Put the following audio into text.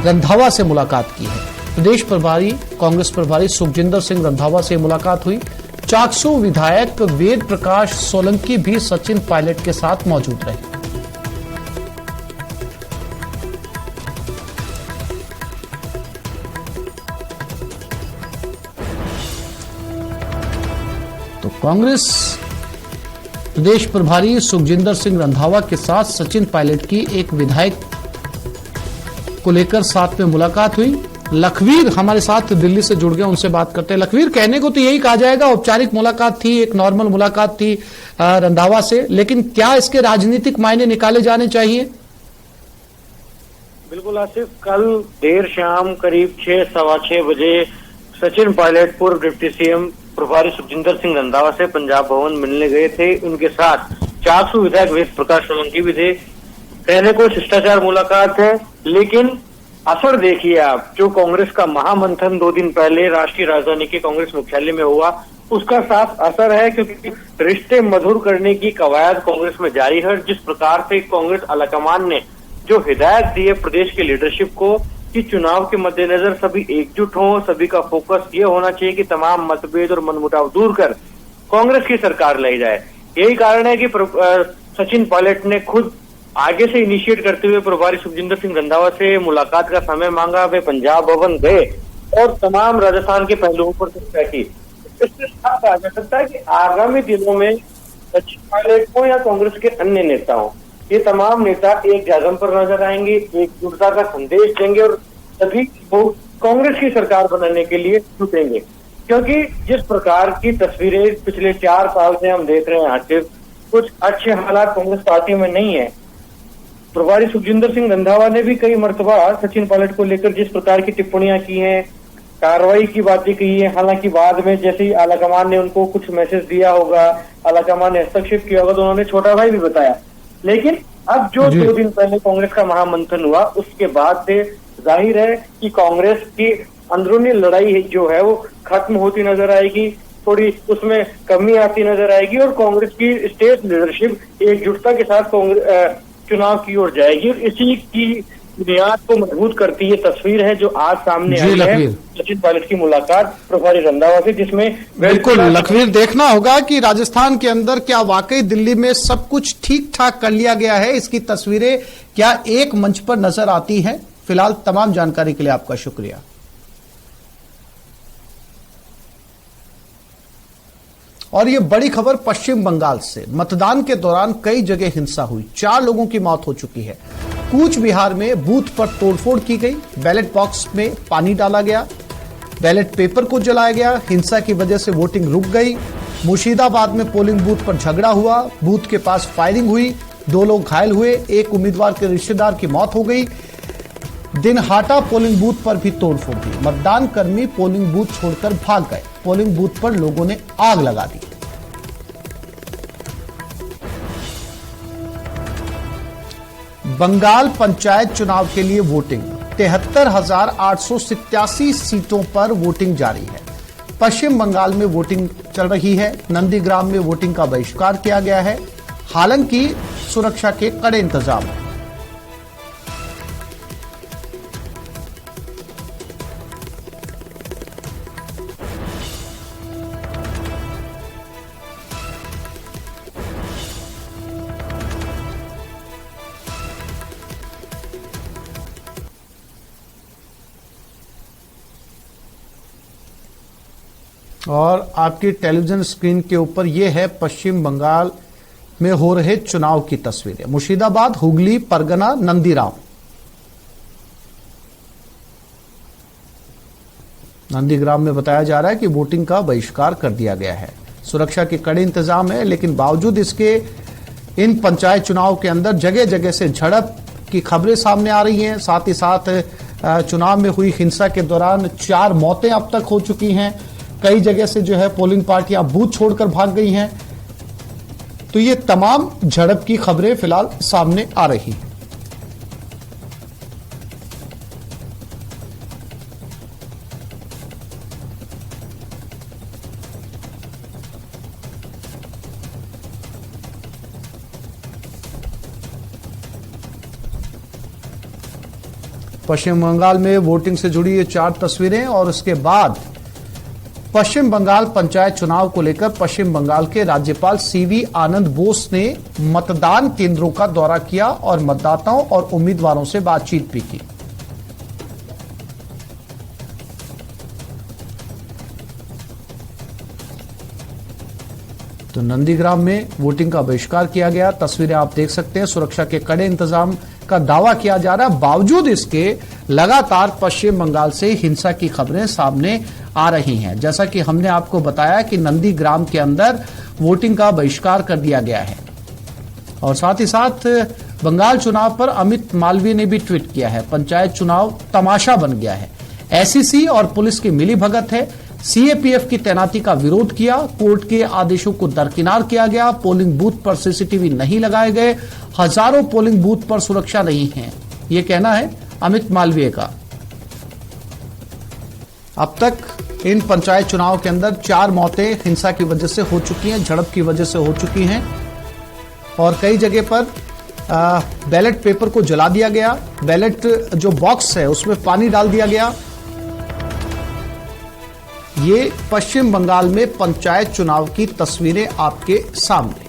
रंधावा से मुलाकात की है। प्रदेश प्रभारी कांग्रेस प्रभारी सुखजिंदर सिंह रंधावा से मुलाकात हुई। चाकसू विधायक वेद प्रकाश सोलंकी भी सचिन पायलट के साथ मौजूद रहे। तो कांग्रेस प्रदेश प्रभारी सुखजिंदर सिंह रंधावा के साथ सचिन पायलट की एक विधायक को लेकर साथ में मुलाकात हुई। लखवीर हमारे साथ दिल्ली से जुड़ गए, उनसे बात करते हैं। लखवीर, कहने को तो यही कहा जाएगा औपचारिक मुलाकात थी, एक नॉर्मल मुलाकात थी रंधावा से, लेकिन क्या इसके राजनीतिक मायने निकाले जाने चाहिए? बिल्कुल आसिफ, कल देर शाम करीब 6-6:15 बजे सचिन पायलट पूर्व डिप्टी सीएम प्रभारी सुखजिंदर सिंह रंधावा से पंजाब भवन मिलने गए थे। उनके साथ चाकसू विधायक वेद प्रकाश सोलंकी भी थे। कहने को शिष्टाचार मुलाकात है, लेकिन असर देखिए आप, जो कांग्रेस का महामंथन 2 दिन पहले राष्ट्रीय राजधानी के कांग्रेस मुख्यालय में हुआ, उसका साफ असर है, क्योंकि रिश्ते मधुर करने की कवायद कांग्रेस में जारी है। जिस प्रकार से कांग्रेस आलाकमान ने जो हिदायत दी है प्रदेश के लीडरशिप को कि चुनाव के मद्देनजर सभी एकजुट हों, सभी का फोकस ये होना चाहिए कि तमाम मतभेद और मनमुटाव दूर कर कांग्रेस की सरकार लाई जाए। यही कारण है कि सचिन पायलट ने खुद आगे से इनिशिएट करते हुए प्रभारी सुखजिंदर सिंह रंधावा से मुलाकात का समय मांगा। वे पंजाब भवन गए और तमाम राजस्थान के पहलुओं पर चर्चा की। इससे साफ कहा जा सकता है कि आगामी दिनों में सचिन पायलट को या कांग्रेस के अन्य नेताओं, ये तमाम नेता एक जागम पर नजर आएंगे, एकजुटता का संदेश देंगे और सभी को कांग्रेस की सरकार बनाने के लिए जुटेंगे। क्योंकि जिस प्रकार की तस्वीरें पिछले 4 साल से हम देख रहे हैं आसिफ, कुछ अच्छे हालात कांग्रेस पार्टी में नहीं है। प्रभारी सुखजिंदर सिंह रंधावा ने भी कई मर्तबा सचिन पायलट को लेकर जिस प्रकार की टिप्पणियां की हैं, कार्रवाई की बातें कही है, हालांकि बाद में जैसे ही आलाकमान ने उनको कुछ मैसेज दिया होगा, आलाकमान ने हस्तक्षेप किया होगा, तो उन्होंने छोटा भाई भी बताया। लेकिन अब जो 2 दिन पहले कांग्रेस का महामंथन हुआ, उसके बाद से जाहिर है कि कांग्रेस की अंदरूनी लड़ाई जो है वो खत्म होती नजर आएगी, थोड़ी उसमें कमी आती नजर आएगी और कांग्रेस की स्टेट लीडरशिप एकजुटता के साथ चुनाव की ओर जाएगी। और इसी की बुनियाद को मजबूत करती ये तस्वीर है जो आज सामने आई है सचिन पायलट की मुलाकात प्रभारी रंधावा से, जिसमें बिल्कुल लखवीर देखना होगा कि राजस्थान के अंदर क्या वाकई दिल्ली में सब कुछ ठीक ठाक कर लिया गया है, इसकी तस्वीरें क्या एक मंच पर नजर आती हैं। फिलहाल तमाम जानकारी के लिए आपका शुक्रिया। और ये बड़ी खबर पश्चिम बंगाल से, मतदान के दौरान कई जगह हिंसा हुई, 4 लोगों की मौत हो चुकी है। कूच बिहार में बूथ पर तोड़फोड़ की गई, बैलेट बॉक्स में पानी डाला गया, बैलेट पेपर को जलाया गया, हिंसा की वजह से वोटिंग रुक गई। मुर्शिदाबाद में पोलिंग बूथ पर झगड़ा हुआ, बूथ के पास फायरिंग हुई, 2 लोग घायल हुए, एक उम्मीदवार के रिश्तेदार की मौत हो गई। दिनहाटा पोलिंग बूथ पर भी तोड़फोड़ हुई, मतदान कर्मी पोलिंग बूथ छोड़कर भाग गए, पोलिंग बूथ पर लोगों ने आग लगा दी। बंगाल पंचायत चुनाव के लिए वोटिंग, 73,887 सीटों पर वोटिंग जारी है। पश्चिम बंगाल में वोटिंग चल रही है। नंदीग्राम में वोटिंग का बहिष्कार किया गया है, हालांकि सुरक्षा के कड़े इंतजाम हैं। और आपकी टेलीविजन स्क्रीन के ऊपर यह है पश्चिम बंगाल में हो रहे चुनाव की तस्वीरें। मुर्शिदाबाद, हुगली, परगना, नंदीग्राम। नंदीग्राम में बताया जा रहा है कि वोटिंग का बहिष्कार कर दिया गया है। सुरक्षा के कड़े इंतजाम है, लेकिन बावजूद इसके इन पंचायत चुनाव के अंदर जगह जगह से झड़प की खबरें सामने आ रही हैं। साथ ही साथ चुनाव में हुई हिंसा के दौरान 4 मौतें अब तक हो चुकी हैं। कई जगह से जो है पोलिंग पार्टियां बूथ छोड़कर भाग गई हैं। तो ये तमाम झड़प की खबरें फिलहाल सामने आ रही हैं। पश्चिम बंगाल में वोटिंग से जुड़ी ये 4 तस्वीरें और उसके बाद पश्चिम बंगाल पंचायत चुनाव को लेकर पश्चिम बंगाल के राज्यपाल सीवी आनंद बोस ने मतदान केंद्रों का दौरा किया और मतदाताओं और उम्मीदवारों से बातचीत भी की। तो नंदीग्राम में वोटिंग का बहिष्कार किया गया। तस्वीरें आप देख सकते हैं। सुरक्षा के कड़े इंतजाम का दावा किया जा रहा है। बावजूद इसके लगातार पश्चिम बंगाल से हिंसा की खबरें सामने आ रही हैं। जैसा कि हमने आपको बताया कि नंदीग्राम के अंदर वोटिंग का बहिष्कार कर दिया गया है और साथ ही साथ बंगाल चुनाव पर अमित मालवीय ने भी ट्वीट किया है। पंचायत चुनाव तमाशा बन गया है। एसईसी और पुलिस की मिलीभगत है। सीएपीएफ की तैनाती का विरोध किया। कोर्ट के आदेशों को दरकिनार किया गया। पोलिंग बूथ पर सीसीटीवी नहीं लगाए गए। हजारों पोलिंग बूथ पर सुरक्षा नहीं है, यह कहना है अमित मालवीय का। अब तक इन पंचायत चुनाव के अंदर 4 मौतें हिंसा की वजह से हो चुकी हैं, झड़प की वजह से हो चुकी हैं और कई जगह पर बैलेट पेपर को जला दिया गया। बैलेट जो बॉक्स है उसमें पानी डाल दिया गया। ये पश्चिम बंगाल में पंचायत चुनाव की तस्वीरें आपके सामने।